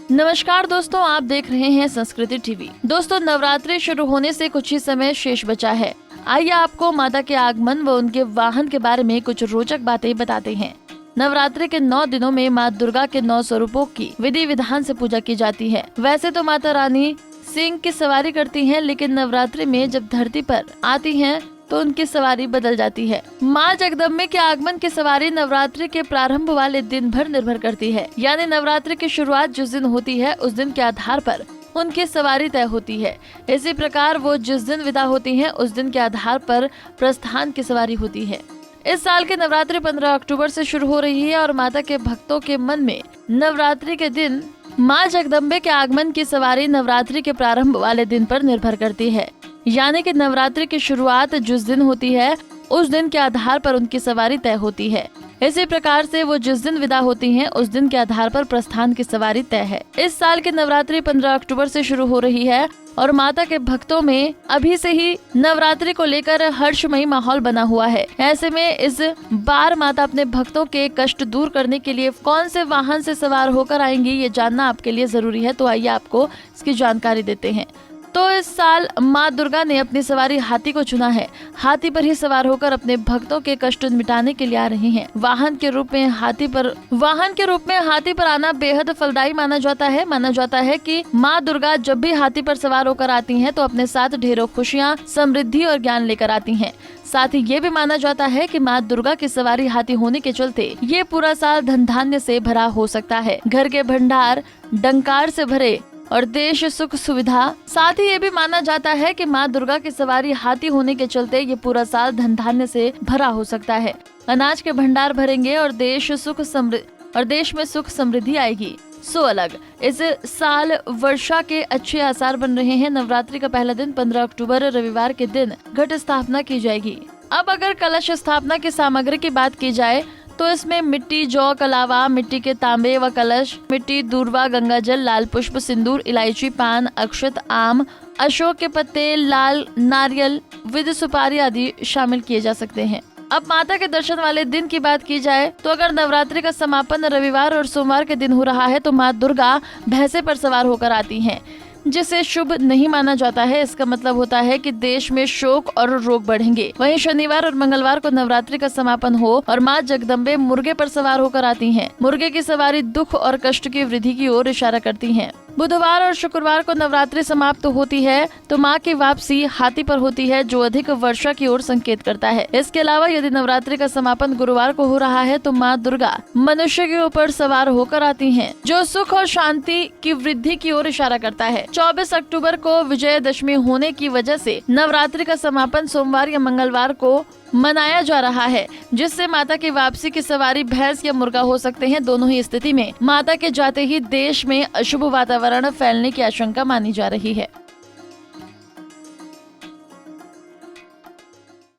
नमस्कार दोस्तों, आप देख रहे हैं संस्कृति टीवी। दोस्तों, नवरात्रि शुरू होने से कुछ ही समय शेष बचा है। आइए आपको माता के आगमन व उनके वाहन के बारे में कुछ रोचक बातें बताते हैं। नवरात्रि के 9 दिनों में माँ दुर्गा के 9 स्वरूपों की विधि विधान से पूजा की जाती है। वैसे तो माता रानी सिंह की सवारी करती हैं, लेकिन नवरात्रि में जब धरती पर आती हैं तो उनकी सवारी बदल जाती है। माँ जगदम्बे के आगमन की सवारी नवरात्रि के प्रारंभ वाले दिन भर निर्भर करती है, यानी नवरात्रि की शुरुआत जिस दिन होती है उस दिन के आधार पर उनकी सवारी तय होती है। इसी प्रकार वो जिस दिन विदा होती हैं उस दिन के आधार पर प्रस्थान की सवारी होती है। इस साल की नवरात्रि 15 अक्टूबर से शुरू हो रही है और माता के भक्तों के मन में नवरात्रि के दिन माँ जगदम्बे के आगमन की सवारी नवरात्रि के प्रारंभ वाले दिन पर निर्भर करती है, यानी कि नवरात्रि की शुरुआत जिस दिन होती है उस दिन के आधार पर उनकी सवारी तय होती है। इसी प्रकार से वो जिस दिन विदा होती हैं उस दिन के आधार पर प्रस्थान की सवारी तय है। इस साल की नवरात्रि 15 अक्टूबर से शुरू हो रही है और माता के भक्तों में अभी से ही नवरात्रि को लेकर हर्षमयी माहौल बना हुआ है। ऐसे में इस बार माता अपने भक्तों के कष्ट दूर करने के लिए कौन से वाहन से सवार होकर आएंगी, ये जानना आपके लिए जरूरी है। तो आइए आपको इसकी जानकारी देते हैं। तो इस साल माँ दुर्गा ने अपनी सवारी हाथी को चुना है। हाथी पर ही सवार होकर अपने भक्तों के कष्ट मिटाने के लिए आ रही हैं। वाहन के रूप में हाथी पर आना बेहद फलदायी माना जाता है। माना जाता है कि माँ दुर्गा जब भी हाथी पर सवार होकर आती हैं तो अपने साथ ढेरों खुशियाँ, समृद्धि और ज्ञान लेकर आती हैं। साथ ही ये भी माना जाता है कि माँ दुर्गा की सवारी हाथी होने के चलते ये पूरा साल धन धान्य से भरा हो सकता है। घर के भंडार डंकार से भरे और देश सुख सुविधा। साथ ही ये भी माना जाता है कि माँ दुर्गा की सवारी हाथी होने के चलते ये पूरा साल धन धान्य से भरा हो सकता है। अनाज के भंडार भरेंगे और देश में सुख समृद्धि आएगी। सो अलग इस साल वर्षा के अच्छे आसार बन रहे हैं। नवरात्रि का पहला दिन 15 अक्टूबर रविवार के दिन घट स्थापना की जाएगी। अब अगर कलश स्थापना की सामग्री की बात की जाए तो इसमें मिट्टी, जौ, कलावा, मिट्टी के तांबे व कलश, मिट्टी, दूर्वा, गंगा जल, लाल पुष्प, सिंदूर, इलायची, पान, अक्षत, आम, अशोक के पत्ते, लाल नारियल, विद सुपारी आदि शामिल किए जा सकते हैं। अब माता के दर्शन वाले दिन की बात की जाए तो अगर नवरात्रि का समापन रविवार और सोमवार के दिन हो रहा है तो माँ दुर्गा भैंसे पर सवार होकर आती हैं, जिसे शुभ नहीं माना जाता है। इसका मतलब होता है कि देश में शोक और रोग बढ़ेंगे। वहीं शनिवार और मंगलवार को नवरात्रि का समापन हो और माँ जगदम्बे मुर्गे पर सवार होकर आती हैं। मुर्गे की सवारी दुख और कष्ट की वृद्धि की ओर इशारा करती है। बुधवार और शुक्रवार को नवरात्रि समाप्त होती है तो माँ की वापसी हाथी पर होती है, जो अधिक वर्षा की ओर संकेत करता है। इसके अलावा यदि नवरात्रि का समापन गुरुवार को हो रहा है तो माँ दुर्गा मनुष्य के ऊपर सवार होकर आती हैं, जो सुख और शांति की वृद्धि की ओर इशारा करता है। 24 अक्टूबर को विजयदशमी होने की वजह से नवरात्रि का समापन सोमवार या मंगलवार को मनाया जा रहा है, जिससे माता की वापसी की सवारी भैंस या मुर्गा हो सकते हैं। दोनों ही स्थिति में माता के जाते ही देश में अशुभ वातावरण फैलने की आशंका मानी जा रही है।